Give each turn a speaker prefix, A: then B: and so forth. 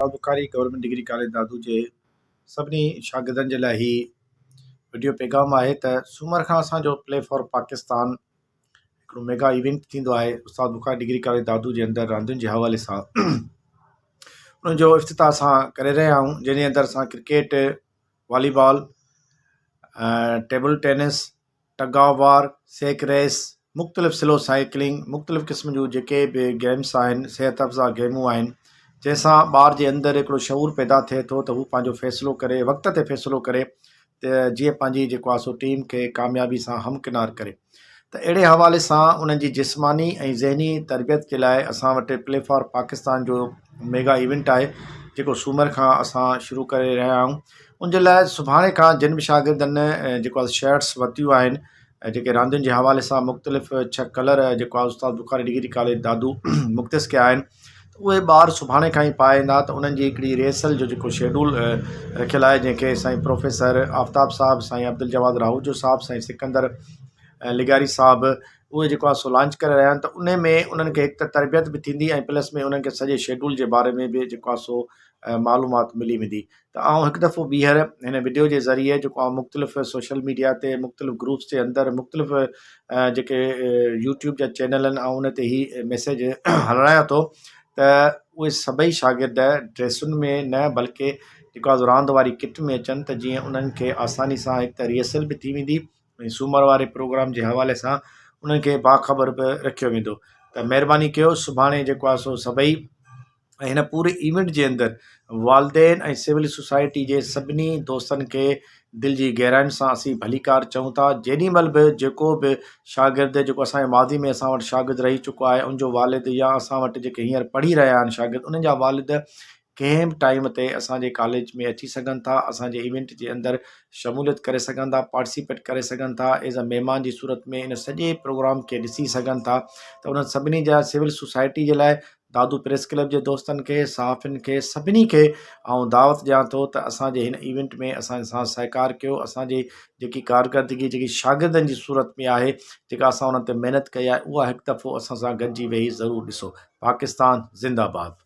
A: उस्ताद Bukhari government degree college दादू जे सभिनी शागिर्दनि जे लाइ ही वीडियो पैगाम आहे त सूमर खां असांजो प्ले फॉर पाकिस्तान हिकिड़ो मेगा इवेंट थींदो आहे उस्ताद बुखारी डिग्री कॉलेज दादू जे अंदरि रांदियुनि जे हवाले सां उनजो इफ़्तिताह असां करे रहिया आहियूं, जंहिंजे अंदरि असां cricket, volleyball, table tennis, tug of war, sec raise, मुख़्तलिफ़ स्लो साइकिलिंग, मुख़्तलिफ़ क़िस्म जूं जेके बि गेम्स आहिनि, सिहत अफ़ज़ा गेमूं आहिनि, जंहिंसां ॿार जे अंदरि हिकिड़ो शऊर पैदा थिए थो त हू पंहिंजो फ़ैसिलो करे, वक़्त ते फ़ैसिलो करे त जीअं पंहिंजी जेको आहे सो टीम खे कामयाबी सां हमकिनार करे। त अहिड़े हवाले सां उन्हनि जी जिस्मानी ऐं ज़हनी तरबियत जे लाइ असां वटि प्ले फॉर पाकिस्तान जो मेगा इवेंट आहे, जेको सूमर खां असां शुरू करे रहिया आहियूं। उन जे लाइ सुभाणे खां जिन बि शागिर्दनि जेको आहे शर्ट्स वरितियूं आहिनि, जेके रांदियुनि जे हवाले सां मुख़्तलिफ़ 6 कलर जेको आहे उस्ताद बुखारी डिग्री कॉलेज दादू मुख़्तिस कया आहिनि, त उहे ॿार सुभाणे खां ई पाए ईंदा। त उन्हनि जी हिकिड़ी रिहर्सल जो जेको शेड्यूल रखियलु आहे, जंहिंखे साईं प्रोफेसर आफ्ताब साहिबु, साईं अब्दुल जवाद राहूजो साहिबु, साईं सिकंदर लिगारी साहिबु उहे जेको आहे सो लॉन्च करे रहिया आहिनि। त उन में उन्हनि खे हिकु त तरबियत बि थींदी ऐं प्लस में उन्हनि खे सॼे शेड्यूल जे बारे में बि जेको आहे सो मालूमात मिली वेंदी। त आउं हिकु दफ़ो ॿीहर हिन वीडियो जे ज़रिए जेको आहे मुख़्तलिफ़ सोशल मीडिया ते, मुख़्तलिफ़ ग्रुप्स जे अंदरि, मुख़्तलिफ़ जेके यूट्यूब जा चैनल आहिनि, ऐं उन ते ई मैसेज हलायां थो त उहे सभई शागिर्द ड्रेसुनि में न बल्कि जेको आहे रांदि वारी किट में अचनि, त जीअं उन्हनि खे आसानी सां हिकु त रिहर्सल बि थी वेंदी ऐं सूमर वारे प्रोग्राम जे हवाले सां उन्हनि खे बाख़बर बि रखियो वेंदो। त महिरबानी कयो, सुभाणे जेको आहे सो सभई ऐं हिन पूरे इवेंट जे अंदरि वालदेन ऐं सिविल सोसाइटी जे सभिनी दोस्तनि खे दिलि जी गहराइनि सां असीं भलीकार चऊं था। जेॾीमहिल बि जेको बि शागिर्द जेको असांजे मादी में असां वटि शागिर्द रही चुको आहे, उनजो वालिद या असां वटि जेके हींअर पढ़ी रहिया आहिनि शागिर्द, उन्हनि जा वालिद कंहिं बि टाइम ते असांजे कॉलेज में अची सघनि था, असांजे इवेंट जे अंदरि शमूलियत करे सघनि था, पार्टिसिपेट करे सघनि था, एज़ अ महिमान जी सूरत में इन सॼे प्रोग्राम खे ॾिसी सघनि था। त उन्हनि सभिनी जा सिविल सोसाइटी जे लाइ, दादू प्रेस क्लब जे दोस्तनि खे, सहाफ़ियुनि खे, सभिनी खे आउं दावत ॾियां थो त असांजे हिन इवेंट में असां सां सहकार कयो। असांजी जेकी कारकर्दगी जेकी शागिर्दनि जी सूरत में आहे, जेका असां उन्हनि ते महिनत कई आहे, उहा हिकु दफ़ो असां सां गॾिजी वेही ज़रूरु ॾिसो। पाकिस्तान ज़िंदाबाद।